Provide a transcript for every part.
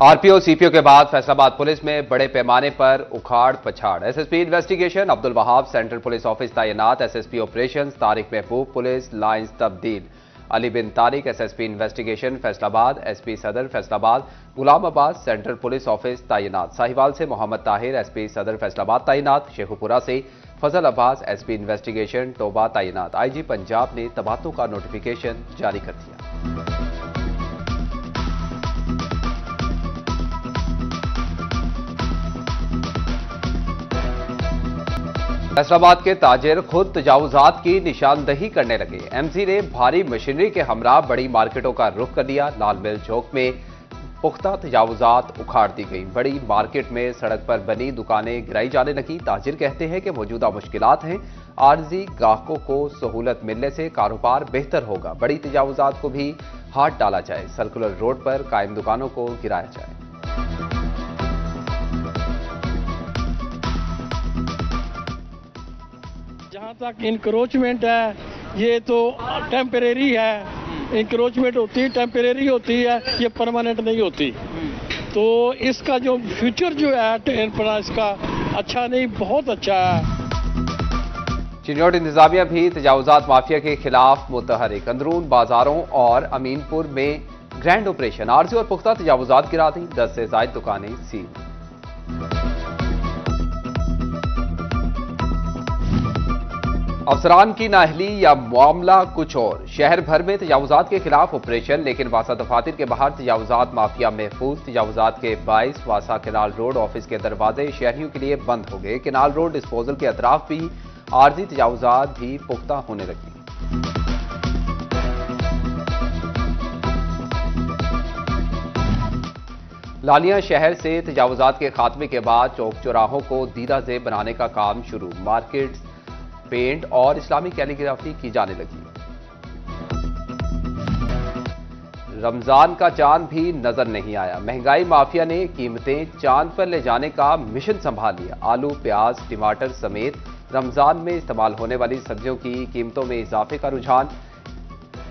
RPO CPO के बाद Faisalabad police में बड़े पैमाने पर उखाड़ पछाड़। SSP investigation Abdul Wahab central police office तैनात। SSP operations Tariq Mahboob police lines तब्दील। Ali bin Tariq SSP investigation Faisalabad. SP सदर Faisalabad Ghulam Abbas central police office तैनात। साहिवाल से मोहम्मद ताहिर एसपी सदर फैसलाबाद तैनात। शेखुपुरा से फजल अब्बास एसपी इन्वेस्टिगेशन टोबा तैनात। आईजी पंजाब ने तबादलों का नोटिफिकेशन जारी कर दिया। फैसलाबाद के ताजिर खुद तजावुजात की निशानदही करने लगे। एमसी ने भारी मशीनरी के हमरा बड़ी मार्केटों का रुख कर दिया। लाल मिल चौक में पुख्ता तजावुजात उखाड़ दी गई। बड़ी मार्केट में सड़क पर बनी दुकानें गिराई जाने लगी। ताजिर कहते हैं कि मौजूदा मुश्किलात हैं, आर्जी ग्राहकों को सहूलत मिलने से कारोबार बेहतर होगा। बड़ी तजावुजात को भी हाथ डाला जाए। सर्कुलर रोड पर कायम दुकानों को गिराया जाए। जहाँ तक इंक्रोचमेंट है ये तो टेम्परेरी है। इंक्रोचमेंट होती है, टेम्परेरी होती है, ये परमानेंट नहीं होती। तो इसका जो फ्यूचर जो है इसका अच्छा नहीं, बहुत अच्छा है। चिन्योट इंतजामिया भी तजावुजात माफिया के खिलाफ मुतहरिक। अंदरून बाजारों और अमीनपुर में ग्रैंड ऑपरेशन। आरजी और पुख्ता तजावुजात गिरा दी। 10 से ज्यादा दुकानें सील। अफसरान की नाअहली या मामला कुछ और। शहर भर में तजावुजात के खिलाफ ऑपरेशन, लेकिन वासा दफातर के बाहर तजावुजात माफिया महफूज। तजावुजात के 22 वासा केनाल रोड ऑफिस के दरवाजे शहरियों के लिए बंद हो गए। केनाल रोड डिस्पोजल के अतराफ भी आर्जी तजावुजात भी पुख्ता होने लगी। लालिया शहर से तजावुजात के खात्मे के बाद चौक चौराहों को दीदा ज़ेब बनाने का काम शुरू। मार्केट पेंट और इस्लामिक कैलीग्राफी की जाने लगी। रमजान का चांद भी नजर नहीं आया। महंगाई माफिया ने कीमतें चांद पर ले जाने का मिशन संभाल लिया। आलू, प्याज, टमाटर समेत रमजान में इस्तेमाल होने वाली सब्जियों की कीमतों में इजाफे का रुझान।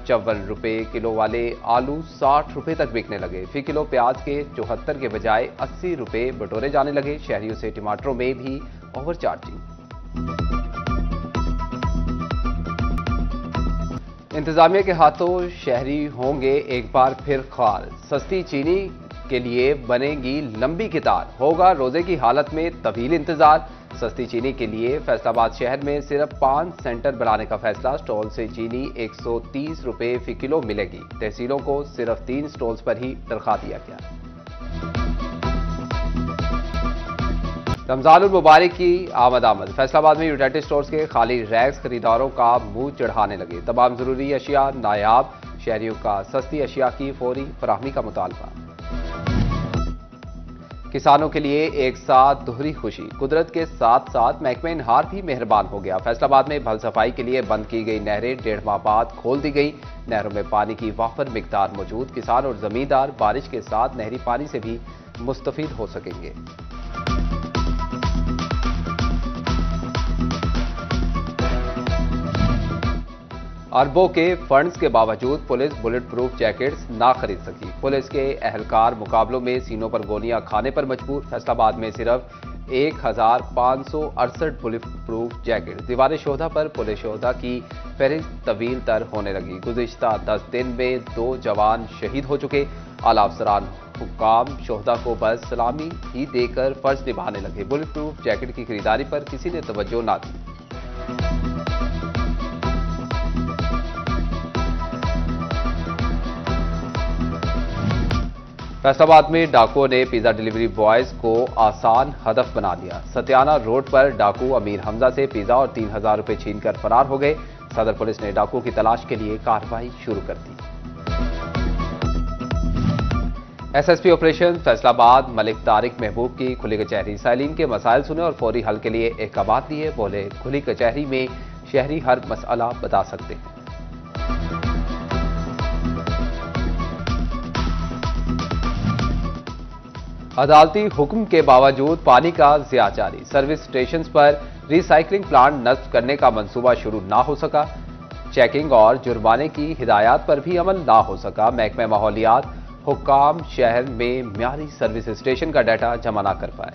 54 रुपए किलो वाले आलू 60 रुपए तक बिकने लगे। फी किलो प्याज के 74 के बजाय 80 रुपए बटोरे जाने लगे। शहरियों से टमाटरों में भी ओवर चार्जिंग। इंतजामिया के हाथों शहरी होंगे एक बार फिर ख्वाल। सस्ती चीनी के लिए बनेगी लंबी कतार। होगा रोजे की हालत में तवील इंतजार। सस्ती चीनी के लिए फैसलाबाद शहर में सिर्फ 5 सेंटर बनाने का फैसला। स्टॉल से चीनी 130 रुपए फी किलो मिलेगी। तहसीलों को सिर्फ 3 स्टॉल्स पर ही तनख्वाह दिया गया। रमजानुल मुबारक की आमद। फैसलाबाद में यूटिलिटी स्टोर्स के खाली रैक्स खरीदारों का मुंह चढ़ाने लगे। तमाम जरूरी अशिया नायाब। शहरियों का सस्ती अशिया की फौरी फराहमी का मुतालबा। किसानों के लिए एक साथ दोहरी खुशी। कुदरत के साथ साथ महकमा इनहार भी मेहरबान हो गया। फैसलाबाद में भल सफाई के लिए बंद की गई नहरें 1.5 माह बाद खोल दी गई। नहरों में पानी की वाफर मिकदार मौजूद। किसान और जमींदार बारिश के साथ नहरी पानी से भी मुस्तफीद हो सकेंगे। अरबों के फंड्स के बावजूद पुलिस बुलेट प्रूफ जैकेट्स ना खरीद सकी। पुलिस के एहलकार मुकाबलों में सीनों पर गोलियां खाने पर मजबूर। फैसलाबाद में सिर्फ 1568 बुलेट प्रूफ जैकेट। दीवार शोधा पर पुलिस शोधा की फहरिस्त तवील तर होने लगी। गुज़िश्ता 10 दिन में 2 जवान शहीद हो चुके। आला अफसरान हुक्काम शोधा को बस सलामी ही देकर फर्ज निभाने लगे। बुलेट प्रूफ जैकेट की खरीदारी पर किसी ने तवज्जो ना दी। फैसलाबाद में डाकुओं ने पिज्जा डिलीवरी बॉयज को आसान हदफ बना दिया। सत्याना रोड पर डाकू अमीर हमजा से पिज्जा और 3000 रुपए छीनकर फरार हो गए। सदर पुलिस ने डाकुओं की तलाश के लिए कार्रवाई शुरू कर दी। एसएसपी ऑपरेशन फैसलाबाद मलिक तारिक महबूब की खुली कचहरी। साइलिन के मसाइल सुने और फौरी हल के लिए अहकामात दिए। बोले खुली कचहरी में शहरी हर मसला बता सकते हैं। अदालती हुक्म के बावजूद पानी का ज़िया जारी। सर्विस स्टेशन पर रिसाइकलिंग प्लांट नस्ब करने का मंसूबा शुरू ना हो सका। चेकिंग और जुर्माने की हिदायत पर भी अमल ना हो सका। महकमा माहौलियात हुक्काम शहर में म्यारी सर्विस स्टेशन का डाटा जमा न कर पाए।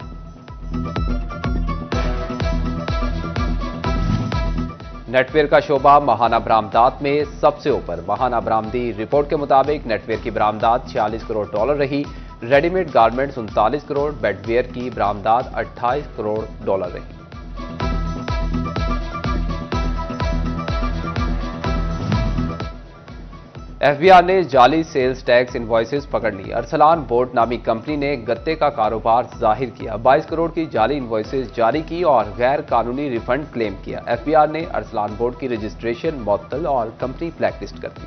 नेटवेयर का शोबा माहाना बरामदात में सबसे ऊपर। माहाना बरामदी रिपोर्ट के मुताबिक नेटवेयर की बरामदात $46 करोड़ रही। रेडीमेड गारमेंट्स 39 करोड़, बेडवेयर की बरामदात $28 करोड़ रही। एफबीआर ने जाली सेल्स टैक्स इनवॉइसेस पकड़ ली। अरसलान बोर्ड नामी कंपनी ने गत्ते का कारोबार जाहिर किया, 22 करोड़ की जाली इनवॉइसेस जारी की और गैर कानूनी रिफंड क्लेम किया। एफबीआर ने अरसलान बोर्ड की रजिस्ट्रेशन मुअत्तल और कंपनी ब्लैकलिस्ट कर दी।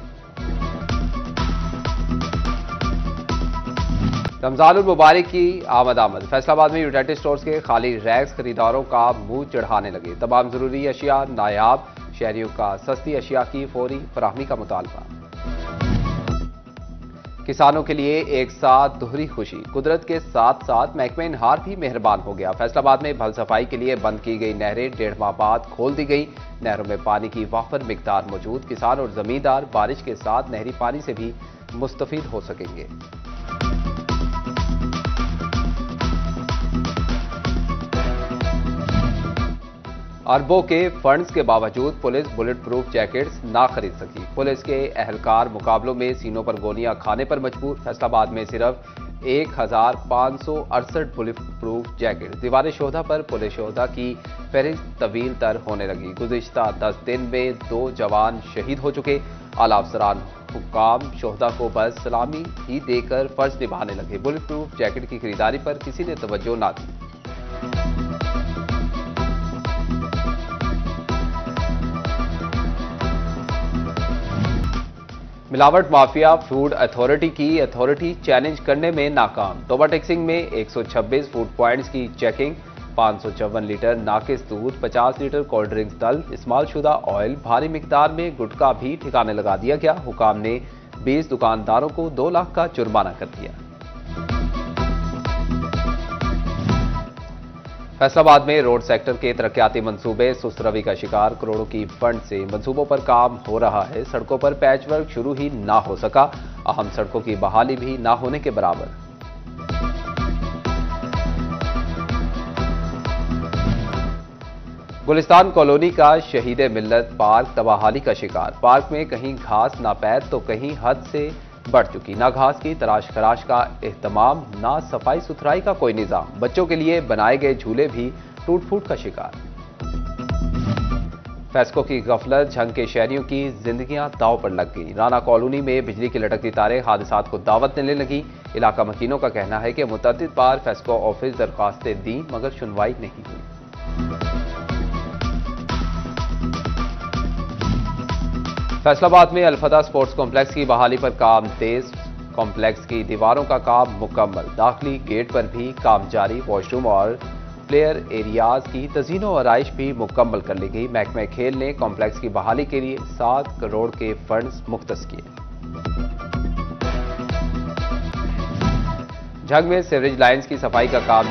रमजानुल मुबारक की आमद। फैसलाबाद में यूनाइटेड स्टोर्स के खाली रैक्स खरीदारों का मुंह चढ़ाने लगे। तमाम जरूरी अशिया नायाब, शहरियों का सस्ती अशिया की फौरी फराहमी का मुतालबा। किसानों के लिए एक साथ दोहरी खुशी। कुदरत के साथ साथ महकमा इनहार भी मेहरबान हो गया। फैसलाबाद में भल सफाई के लिए बंद की गई नहरें 1.5 माह बाद खोल दी गई। नहरों में पानी की वाफर मिकदार मौजूद। किसान और जमींदार बारिश के साथ नहरी पानी से भी मुस्तफीद हो सकेंगे। अरबों के फंड्स के बावजूद पुलिस बुलेट प्रूफ जैकेट्स ना खरीद सकी। पुलिस के एहलकार मुकाबलों में सीनों पर गोलियां खाने पर मजबूर। फैसलाबाद में सिर्फ 1568 बुलेट प्रूफ जैकेट। दीवार शोधा पर पुलिस शोधा की फहरिस्त तवील तर होने लगी। गुज़िश्ता 10 दिन में 2 जवान शहीद हो चुके। आला अफसरान हुक्काम शोधा को बस सलामी ही देकर फर्ज निभाने लगे। बुलेट प्रूफ जैकेट की खरीदारी पर किसी ने तवज्जो ना दी। मिलावट माफिया फूड अथॉरिटी की अथॉरिटी चैलेंज करने में नाकाम। तोबा टेक्सिंग में 126 फूड पॉइंट्स की चेकिंग। 554 लीटर नाकिस दूध, 50 लीटर कोल्ड ड्रिंक्स तल, इस्तेमालशुदा ऑयल, भारी मिकदार में गुटखा भी ठिकाने लगा दिया गया। हुकाम ने 20 दुकानदारों को 2 लाख का जुर्माना कर दिया। फैसलाबाद में रोड सेक्टर के तरक्याती मंसूबे सुस्त रवि का शिकार। करोड़ों की फंड से मंसूबों पर काम हो रहा है। सड़कों पर पैच वर्क शुरू ही ना हो सका। अहम सड़कों की बहाली भी ना होने के बराबर। गुलिस्तान कॉलोनी का शहीद मिल्लत पार्क तबाहाली का शिकार। पार्क में कहीं घास नापैद तो कहीं हद से बढ़ चुकी। ना घास की तराश खराश का एहतमाम, ना सफाई सुथराई का कोई निजाम। बच्चों के लिए बनाए गए झूले भी टूट फूट का शिकार। फैस्को की गफलत, झंग के शहरियों की जिंदगियां दांव पर लग गई। राना कॉलोनी में बिजली की लटकती तारें हादसात को दावत देने लगी। इलाका मकीनों का कहना है कि मुतअद्दिद बार फैस्को ऑफिस दरखास्तें दी मगर सुनवाई नहीं हुई। फैसलाबाद में अलफदा स्पोर्ट्स कॉम्प्लेक्स की बहाली पर काम तेज। कॉम्प्लेक्स की दीवारों का काम मुकम्मल। दाखिली गेट पर भी काम जारी। वॉशरूम और प्लेयर एरियाज की तज़ीन और आराइश भी मुकम्मल कर ली गई। महकमा खेल ने कॉम्प्लेक्स की बहाली के लिए 7 करोड़ के फंड्स मुख्तस किए। झंग में सीवरेज लाइन्स की सफाई का काम